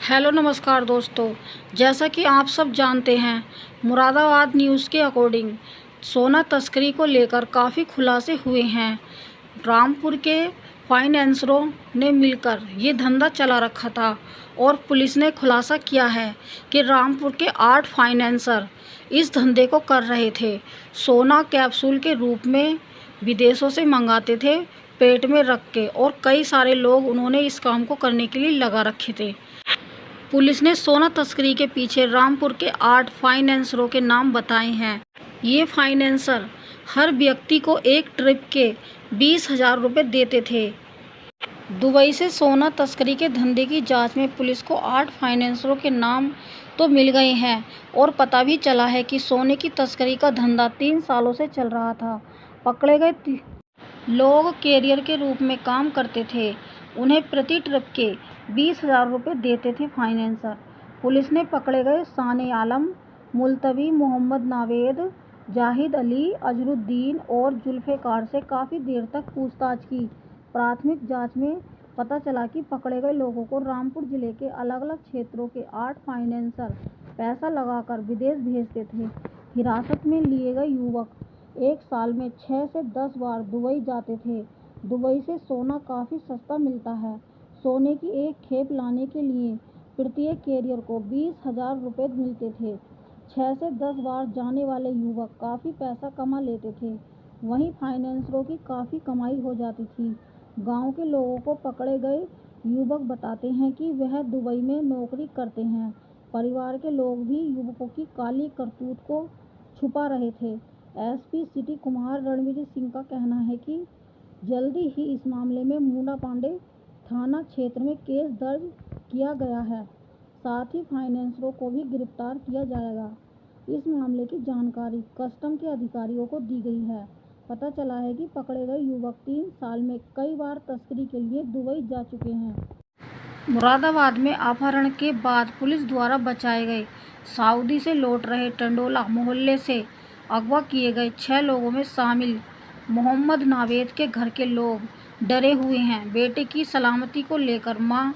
Hello नमस्कार दोस्तों। जैसा कि आप सब जानते हैं, मुरादाबाद न्यूज़ के अकॉर्डिंग सोना तस्करी को लेकर काफ़ी खुलासे हुए हैं। रामपुर के फाइनेंसरों ने मिलकर ये धंधा चला रखा था और पुलिस ने खुलासा किया है कि रामपुर के 8 फाइनेंसर इस धंधे को कर रहे थे। सोना कैप्सूल के रूप में विदेशों से मंगाते थे, पेट में रख के, और कई सारे लोग उन्होंने इस काम को करने के लिए लगा रखे थे। पुलिस ने सोना तस्करी के पीछे रामपुर के 8 फाइनेंसरों के नाम बताए हैं। ये फाइनेंसर हर व्यक्ति को एक ट्रिप के 20,000 रुपये देते थे। दुबई से सोना तस्करी के धंधे की जांच में पुलिस को 8 फाइनेंसरों के नाम तो मिल गए हैं और पता भी चला है कि सोने की तस्करी का धंधा 3 सालों से चल रहा था। पकड़े गए लोग कैरियर के रूप में काम करते थे। उन्हें प्रति ट्रिप के 20,000 रुपये देते थे फाइनेंसर। पुलिस ने पकड़े गए साने आलम, मुल्तवी, मोहम्मद नावेद, जाहिद अली, अजरुद्दीन और जुल्फ़िकार से काफ़ी देर तक पूछताछ की। प्राथमिक जांच में पता चला कि पकड़े गए लोगों को रामपुर जिले के अलग अलग क्षेत्रों के 8 फाइनेंसर पैसा लगाकर विदेश भेजते थे। हिरासत में लिए गए युवक एक साल में 6 से 10 बार दुबई जाते थे। दुबई से सोना काफ़ी सस्ता मिलता है। सोने की एक खेप लाने के लिए प्रत्येक कैरियर को 20,000 रुपये मिलते थे। 6 से 10 बार जाने वाले युवक काफ़ी पैसा कमा लेते थे। वहीं फाइनेंसरों की काफ़ी कमाई हो जाती थी। गांव के लोगों को पकड़े गए युवक बताते हैं कि वह दुबई में नौकरी करते हैं। परिवार के लोग भी युवकों की काली करतूत को छुपा रहे थे। एसपी सिटी कुमार रणवीर सिंह का कहना है कि जल्दी ही इस मामले में मुंडा पांडे थाना क्षेत्र में केस दर्ज किया गया है। साथ ही फाइनेंसरों को भी गिरफ्तार किया जाएगा। इस मामले की जानकारी कस्टम के अधिकारियों को दी गई है। पता चला है कि पकड़े गए युवक 3 साल में कई बार तस्करी के लिए दुबई जा चुके हैं। मुरादाबाद में अपहरण के बाद पुलिस द्वारा बचाए गए सऊदी से लौट रहे टंडोला मोहल्ले से अगवा किए गए 6 लोगों में शामिल मोहम्मद नावेद के घर के लोग डरे हुए हैं। बेटे की सलामती को लेकर मां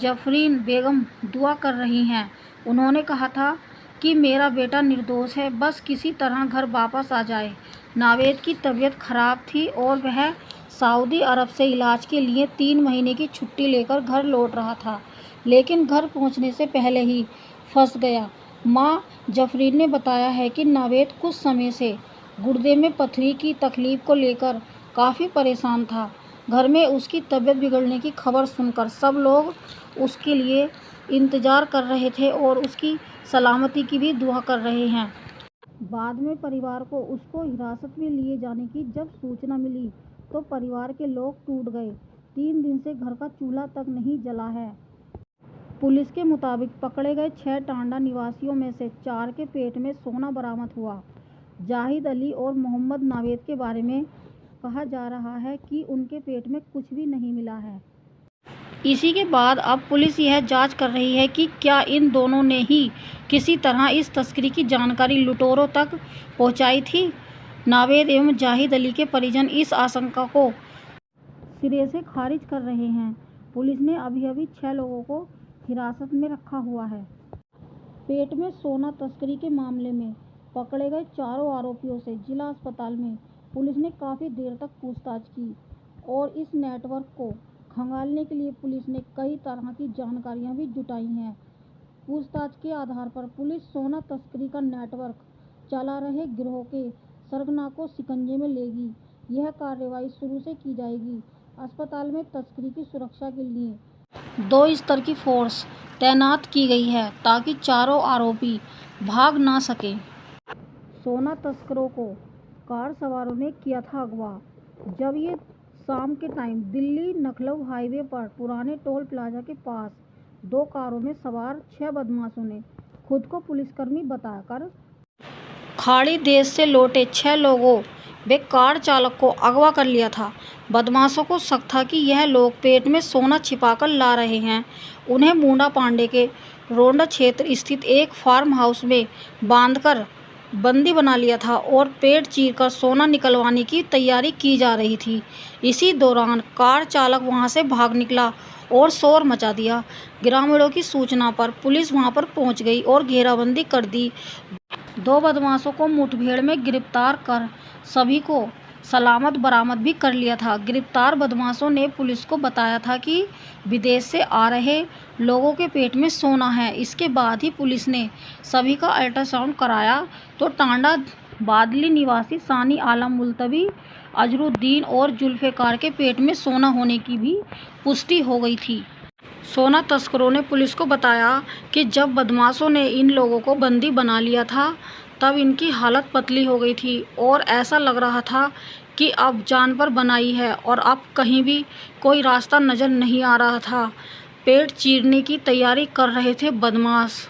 जफरीन बेगम दुआ कर रही हैं। उन्होंने कहा था कि मेरा बेटा निर्दोष है, बस किसी तरह घर वापस आ जाए। नावेद की तबीयत खराब थी और वह सऊदी अरब से इलाज के लिए 3 महीने की छुट्टी लेकर घर लौट रहा था, लेकिन घर पहुंचने से पहले ही फंस गया। मां जफरीन ने बताया है कि नावेद कुछ समय से गुर्दे में पथरी की तकलीफ को लेकर काफ़ी परेशान था। घर में उसकी तबीयत बिगड़ने की खबर सुनकर सब लोग उसके लिए इंतज़ार कर रहे थे और उसकी सलामती की भी दुआ कर रहे हैं। बाद में परिवार को उसको हिरासत में लिए जाने की जब सूचना मिली तो परिवार के लोग टूट गए। 3 दिन से घर का चूल्हा तक नहीं जला है। पुलिस के मुताबिक पकड़े गए 6 टांडा निवासियों में से 4 के पेट में सोना बरामद हुआ। जाहिद अली और मोहम्मद नावेद के बारे में कहा जा रहा है कि उनके पेट में कुछ भी नहीं मिला है। इसी के बाद अब पुलिस यह जांच कर रही है कि क्या इन दोनों ने ही किसी तरह इस तस्करी की जानकारी लुटेरों तक पहुंचाई थी। नावेद एवं जाहिद अली के परिजन इस आशंका को सिरे से खारिज कर रहे हैं। पुलिस ने अभी 6 लोगों को हिरासत में रखा हुआ है। पेट में सोना तस्करी के मामले में पकड़े गए 4 आरोपियों से जिला अस्पताल में पुलिस ने काफ़ी देर तक पूछताछ की और इस नेटवर्क को खंगालने के लिए पुलिस ने कई तरह की जानकारियां भी जुटाई हैं। पूछताछ के आधार पर पुलिस सोना तस्करी का नेटवर्क चला रहे गिरोह के सरगना को शिकंजे में लेगी। यह कार्रवाई शुरू से की जाएगी। अस्पताल में तस्करी की सुरक्षा के लिए 2 स्तर की फोर्स तैनात की गई है ताकि चारों आरोपी भाग ना सकें। सोना तस्करों को कार सवारों ने किया था अगवा। जब ये शाम के टाइम दिल्ली लखनऊ हाईवे पर पुराने टोल प्लाजा के पास 2 कारों में सवार 6 बदमाशों ने खुद को पुलिसकर्मी बताकर खाड़ी देश से लौटे 6 लोगों वे कार चालक को अगवा कर लिया था। बदमाशों को शक था कि यह लोग पेट में सोना छिपाकर ला रहे हैं। उन्हें मुंडा पांडे के रोंडा क्षेत्र स्थित एक फार्म हाउस में बांधकर बंदी बना लिया था और पेट चीरकर सोना निकलवाने की तैयारी की जा रही थी। इसी दौरान कार चालक वहां से भाग निकला और शोर मचा दिया। ग्रामीणों की सूचना पर पुलिस वहां पर पहुंच गई और घेराबंदी कर दी। 2 बदमाशों को मुठभेड़ में गिरफ्तार कर सभी को सलामत बरामद भी कर लिया था। गिरफ्तार बदमाशों ने पुलिस को बताया था कि विदेश से आ रहे लोगों के पेट में सोना है। इसके बाद ही पुलिस ने सभी का अल्ट्रासाउंड कराया तो टांडा बादली निवासी सानी आलम मुल्तवी, अजरुद्दीन और जुल्फिकार के पेट में सोना होने की भी पुष्टि हो गई थी। सोना तस्करों ने पुलिस को बताया कि जब बदमाशों ने इन लोगों को बंदी बना लिया था तब इनकी हालत पतली हो गई थी और ऐसा लग रहा था कि अब जान पर बनाई है और अब कहीं भी कोई रास्ता नज़र नहीं आ रहा था। पेट चीरने की तैयारी कर रहे थे बदमाश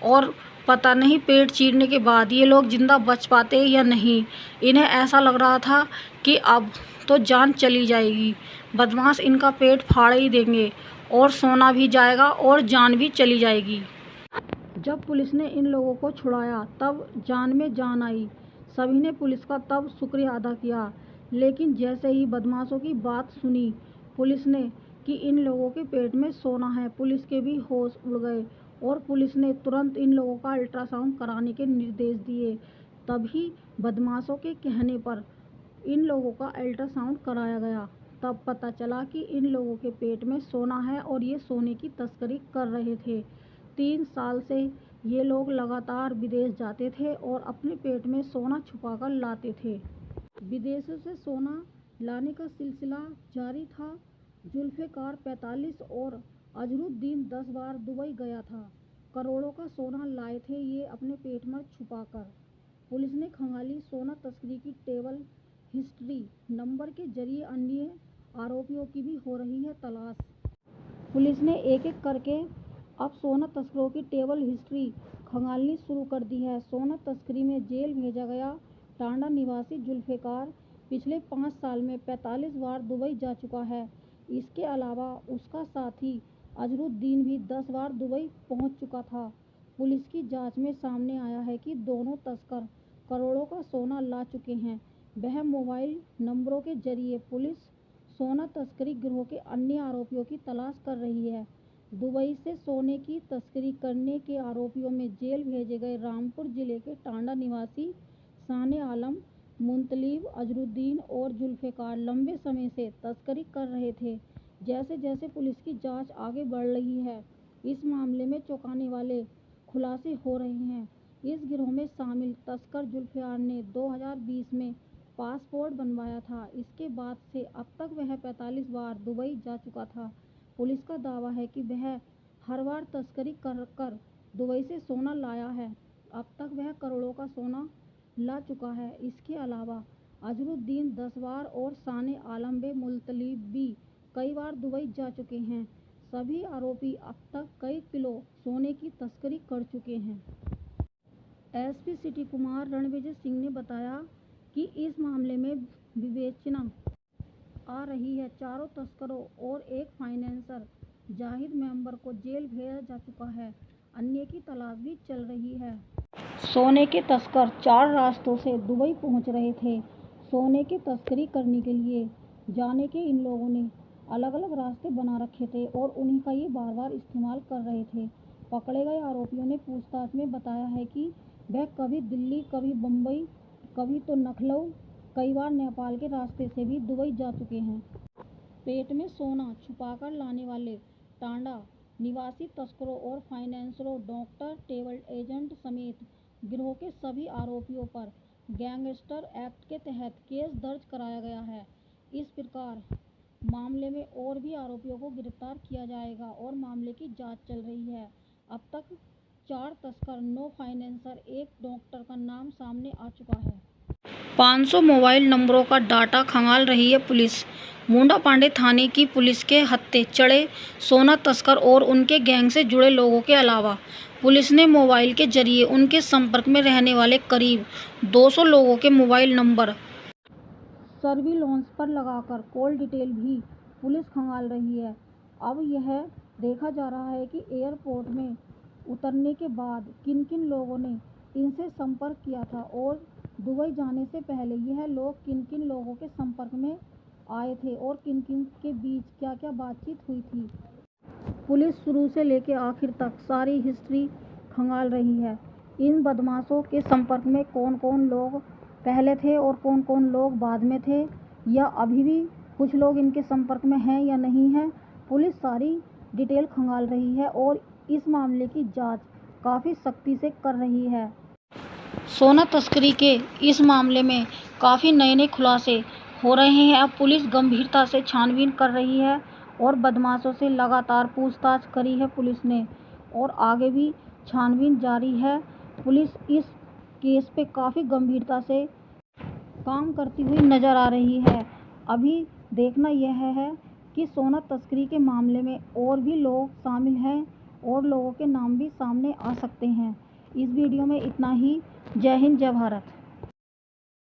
और पता नहीं पेट चीरने के बाद ये लोग जिंदा बच पाते या नहीं। इन्हें ऐसा लग रहा था कि अब तो जान चली जाएगी, बदमाश इनका पेट फाड़ ही देंगे और सोना भी जाएगा और जान भी चली जाएगी। जब पुलिस ने इन लोगों को छुड़ाया तब जान में जान आई। सभी ने पुलिस का तब शुक्रिया अदा किया। लेकिन जैसे ही बदमाशों की बात सुनी पुलिस ने कि इन लोगों के पेट में सोना है, पुलिस के भी होश उड़ गए और पुलिस ने तुरंत इन लोगों का अल्ट्रासाउंड कराने के निर्देश दिए। तभी बदमाशों के कहने पर इन लोगों का अल्ट्रासाउंड कराया गया। तब पता चला कि इन लोगों के पेट में सोना है और ये सोने की तस्करी कर रहे थे। 3 साल से ये लोग लगातार विदेश जाते थे और अपने पेट में सोना छुपाकर लाते थे। विदेशों से सोना लाने का सिलसिला जारी था। जुल्फिकार 45 और अजरुद्दीन 10 बार दुबई गया था। करोड़ों का सोना लाए थे ये अपने पेट में छुपाकर। पुलिस ने खंगाली सोना तस्करी की टेबल हिस्ट्री नंबर के जरिए अन्य आरोपियों की भी हो रही है तलाश। पुलिस ने एक एक करके अब सोना तस्करों की टेबल हिस्ट्री खंगालनी शुरू कर दी है। सोना तस्करी में जेल भेजा गया टांडा निवासी जुल्फिकार पिछले 5 साल में 45 बार दुबई जा चुका है। इसके अलावा उसका साथी अजरुद्दीन भी 10 बार दुबई पहुंच चुका था। पुलिस की जांच में सामने आया है कि दोनों तस्कर करोड़ों का सोना ला चुके हैं। वह मोबाइल नंबरों के जरिए पुलिस सोना तस्करी गिरोह के अन्य आरोपियों की तलाश कर रही है। दुबई से सोने की तस्करी करने के आरोपियों में जेल भेजे गए रामपुर जिले के टांडा निवासी साने आलम मुंतलिब, अजरुद्दीन और जुल्फिकार लंबे समय से तस्करी कर रहे थे। जैसे जैसे पुलिस की जांच आगे बढ़ रही है इस मामले में चौंकाने वाले खुलासे हो रहे हैं। इस गिरोह में शामिल तस्कर जुल्फिकार ने 2020 में पासपोर्ट बनवाया था। इसके बाद से अब तक वह 45 बार दुबई जा चुका था। पुलिस का दावा है कि वह हर बार तस्करी कर दुबई से सोना लाया है। अब तक वह करोड़ों का सोना ला चुका है। इसके अलावा अजरुद्दीन 10 बार और साने आलम बे मुल्तलिब भी कई बार दुबई जा चुके हैं। सभी आरोपी अब तक कई किलो सोने की तस्करी कर चुके हैं। एसपी सिटी कुमार रणविजय सिंह ने बताया कि इस मामले में विवेचना आ रही है। चारों तस्करों और एक फाइनेंसर जाहिद मेंबर को जेल भेजा जा चुका है। अन्य की तलाश भी चल रही है। सोने के तस्कर 4 रास्तों से दुबई पहुंच रहे थे। सोने की तस्करी करने के लिए जाने के इन लोगों ने अलग अलग रास्ते बना रखे थे और उन्हीं का ये बार बार इस्तेमाल कर रहे थे। पकड़े गए आरोपियों ने पूछताछ में बताया है कि वह कभी दिल्ली, कभी बम्बई, कभी तो लखनऊ, कई बार नेपाल के रास्ते से भी दुबई जा चुके हैं। पेट में सोना छुपाकर लाने वाले टांडा निवासी तस्करों और फाइनेंसरों, डॉक्टर, ट्रैवल एजेंट समेत गिरोह के सभी आरोपियों पर गैंगस्टर एक्ट के तहत केस दर्ज कराया गया है। इस प्रकार मामले में और भी आरोपियों को गिरफ्तार किया जाएगा और मामले की जांच चल रही है। अब तक 4 तस्कर, 9 फाइनेंसर, 1 डॉक्टर का नाम सामने आ चुका है। 500 मोबाइल नंबरों का डाटा खंगाल रही है पुलिस। मुंडा पांडे थाने की पुलिस के हत्थे चढ़े सोना तस्कर और उनके गैंग से जुड़े लोगों के अलावा पुलिस ने मोबाइल के जरिए उनके संपर्क में रहने वाले करीब 200 लोगों के मोबाइल नंबर सर्विलांस पर लगाकर कॉल डिटेल भी पुलिस खंगाल रही है। अब यह देखा जा रहा है कि एयरपोर्ट में उतरने के बाद किन किन लोगों ने इनसे संपर्क किया था और दुबई जाने से पहले यह लोग किन किन लोगों के संपर्क में आए थे और किन किन के बीच क्या क्या बातचीत हुई थी। पुलिस शुरू से लेकर आखिर तक सारी हिस्ट्री खंगाल रही है। इन बदमाशों के संपर्क में कौन कौन लोग पहले थे और कौन कौन लोग बाद में थे, या अभी भी कुछ लोग इनके संपर्क में हैं या नहीं हैं, पुलिस सारी डिटेल खंगाल रही है और इस मामले की जांच काफ़ी सख्ती से कर रही है। सोना तस्करी के इस मामले में काफ़ी नए खुलासे हो रहे हैं। अब पुलिस गंभीरता से छानबीन कर रही है और बदमाशों से लगातार पूछताछ करी है पुलिस ने, और आगे भी छानबीन जारी है। पुलिस इस केस पे काफ़ी गंभीरता से काम करती हुई नज़र आ रही है। अभी देखना यह है कि सोना तस्करी के मामले में और भी लोग शामिल हैं और लोगों के नाम भी सामने आ सकते हैं। इस वीडियो में इतना ही। जय हिंद, जय भारत।